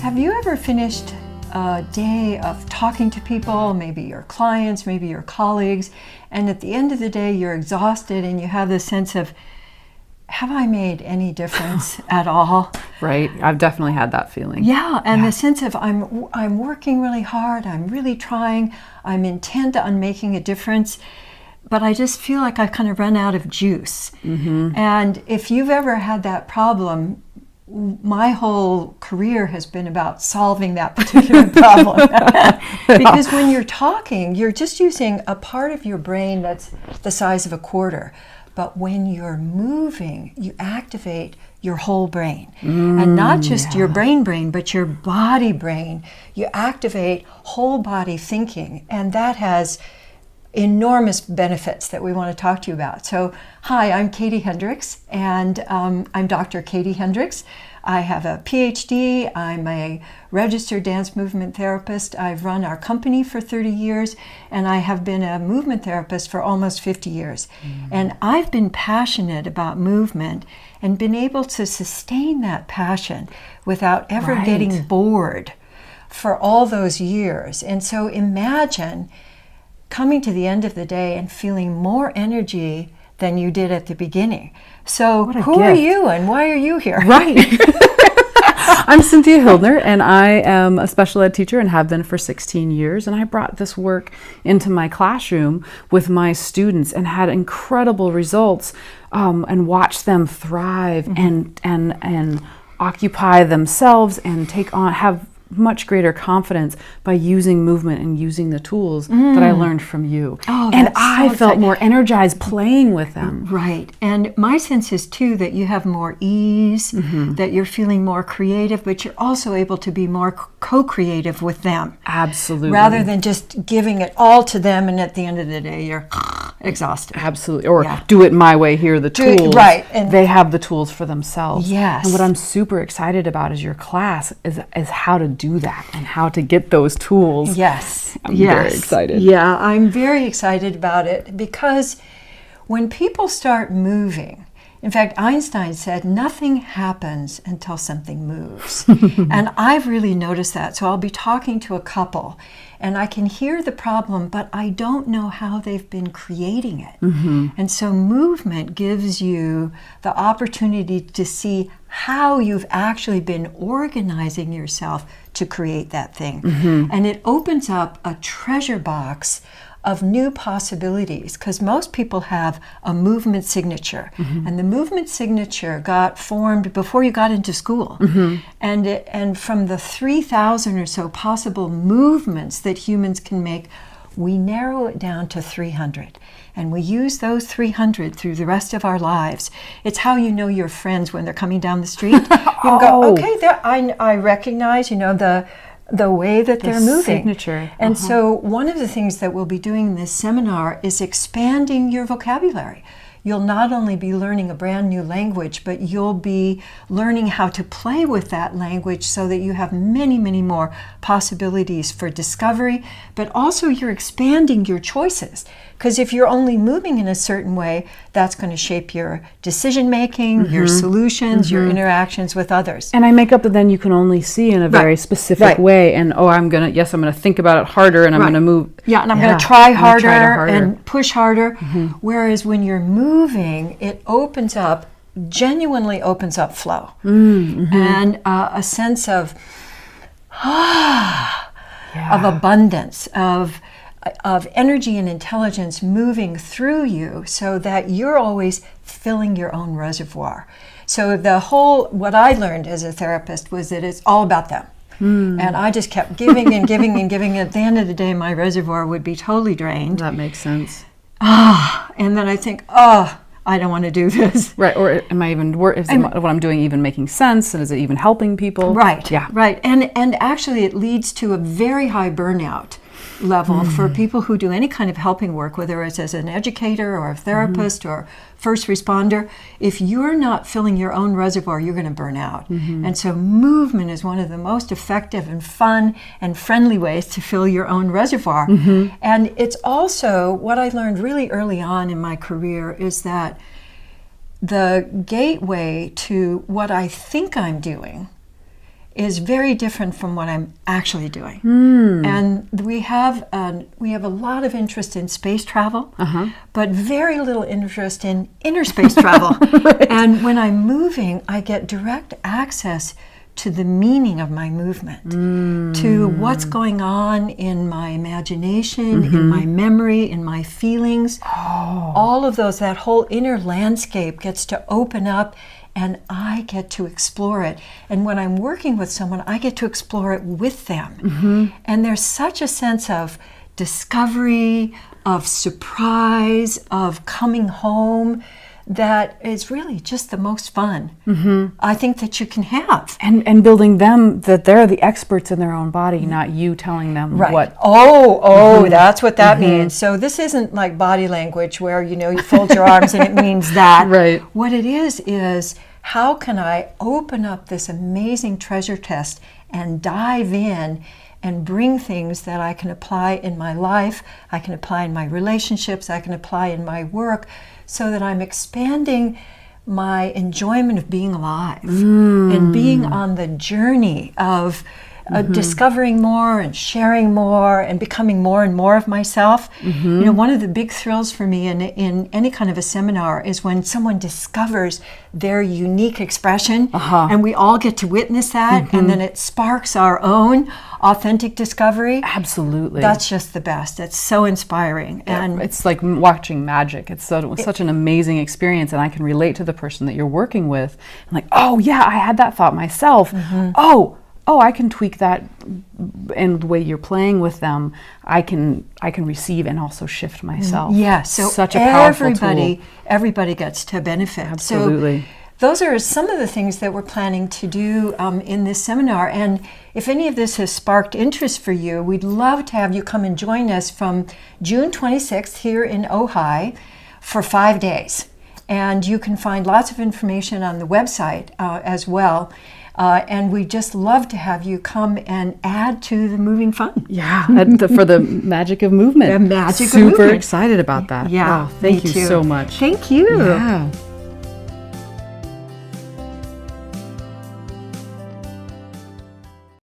Have you ever finished a day of talking to people, maybe your clients, maybe your colleagues, and at the end of the day you're exhausted and you have this sense of, have I made any difference at all? Right, I've definitely had that feeling. Yeah, and the sense of I'm working really hard, I'm really trying, I'm intent on making a difference, but I just feel like I've kind of run out of juice. And if you've ever had that problem, my whole career has been about solving that particular problem. Because when you're talking, you're just using a part of your brain that's the size of a quarter. But when you're moving, you activate your whole brain. And not just your brain, but your body brain. You activate whole body thinking. And that has enormous benefits that we want to talk to you about. So, hi, I'm Katie Hendricks, and I'm Dr. Katie Hendricks. I have a PhD. I'm a registered dance movement therapist. I've run our company for 30 years, and I have been a movement therapist for almost 50 years. And I've been passionate about movement and been able to sustain that passion without ever getting bored for all those years. And so imagine coming to the end of the day and feeling more energy than you did at the beginning. So who are you and why are you here? Right. I'm Cynthia Hildner, and I am a special ed teacher and have been for 16 years. And I brought this work into my classroom with my students and had incredible results, and watched them thrive and occupy themselves and have much greater confidence by using movement and using the tools that I learned from you. And I felt more energized playing with them. Right. And my sense is too that you have more ease, that you're feeling more creative, but you're also able to be more co-creative with them. Absolutely. Rather than just giving it all to them and at the end of the day you're exhausted. Absolutely. Or do it my way, here are the tools. Right. And they have the tools for themselves. Yes. And what I'm super excited about is your class is how to do that and how to get those tools. Yes. I'm very excited. Yeah, I'm very excited about it because when people start moving, in fact, Einstein said nothing happens until something moves. And I've really noticed that. So I'll be talking to a couple and I can hear the problem, but I don't know how they've been creating it. And so movement gives you the opportunity to see how you've actually been organizing yourself to create that thing. And it opens up a treasure box of new possibilities, because most people have a movement signature, and the movement signature got formed before you got into school. And from the 3,000 or so possible movements that humans can make, we narrow it down to 300. And we use those 300 through the rest of our lives. It's how you know your friends when they're coming down the street. You can go, okay, I recognize, the way that they're moving. Signature. And so one of the things that we'll be doing in this seminar is expanding your vocabulary. You'll not only be learning a brand new language, but you'll be learning how to play with that language so that you have many, many more possibilities for discovery, but also you're expanding your choices. Because if you're only moving in a certain way, that's going to shape your decision making, your solutions, your interactions with others. And I make up that then you can only see in a very specific way. And I'm going to think about it harder, and I'm going to move. Yeah, and I'm going to try harder and push harder. Whereas when you're moving, it genuinely opens up flow. And a sense of abundance, of energy and intelligence moving through you so that you're always filling your own reservoir. So what I learned as a therapist was that it's all about them. And I just kept giving and giving and giving. At the end of the day, my reservoir would be totally drained. That makes sense. And then I think, I don't want to do this. Right, or am I even, what I'm doing even making sense, and is it even helping people? Right, right. And actually it leads to a very high burnout level for people who do any kind of helping work, whether it's as an educator or a therapist or first responder. If you're not filling your own reservoir, you're going to burn out. And so movement is one of the most effective and fun and friendly ways to fill your own reservoir. And it's also what I learned really early on in my career is that the gateway to what I think I'm doing is very different from what I'm actually doing. And we have a lot of interest in space travel, but very little interest in inner space travel. And when I'm moving, I get direct access to the meaning of my movement, to what's going on in my imagination, in my memory, in my feelings. All of those, that whole inner landscape gets to open up, and I get to explore it. And when I'm working with someone, I get to explore it with them. And there's such a sense of discovery, of surprise, of coming home, that is really just the most fun I think that you can have. And building them that they're the experts in their own body, not you telling them what. That's what that means. So this isn't like body language where, you fold your arms and it means that. Right. What it is how can I open up this amazing treasure chest and dive in and bring things that I can apply in my life, I can apply in my relationships, I can apply in my work, so that I'm expanding my enjoyment of being alive and being on the journey of discovering more and sharing more and becoming more and more of myself. One of the big thrills for me in any kind of a seminar is when someone discovers their unique expression and we all get to witness that, and then it sparks our own authentic discovery. Absolutely. That's just the best. It's so inspiring. And it's like watching magic. It's such an amazing experience, and I can relate to the person that you're working with. I'm like, oh yeah, I had that thought myself. Oh, I can tweak that, and the way you're playing with them, I can receive and also shift myself. Yeah, so such a powerful tool. Everybody gets to benefit. Absolutely. So those are some of the things that we're planning to do in this seminar. And if any of this has sparked interest for you, we'd love to have you come and join us from June 26th here in Ojai for 5 days. And you can find lots of information on the website as well. And we just love to have you come and add to the moving fun. Yeah, for the magic of movement. The magic of movement. movement. Super excited about that. Yeah, wow, thank you so much. Thank you. Yeah.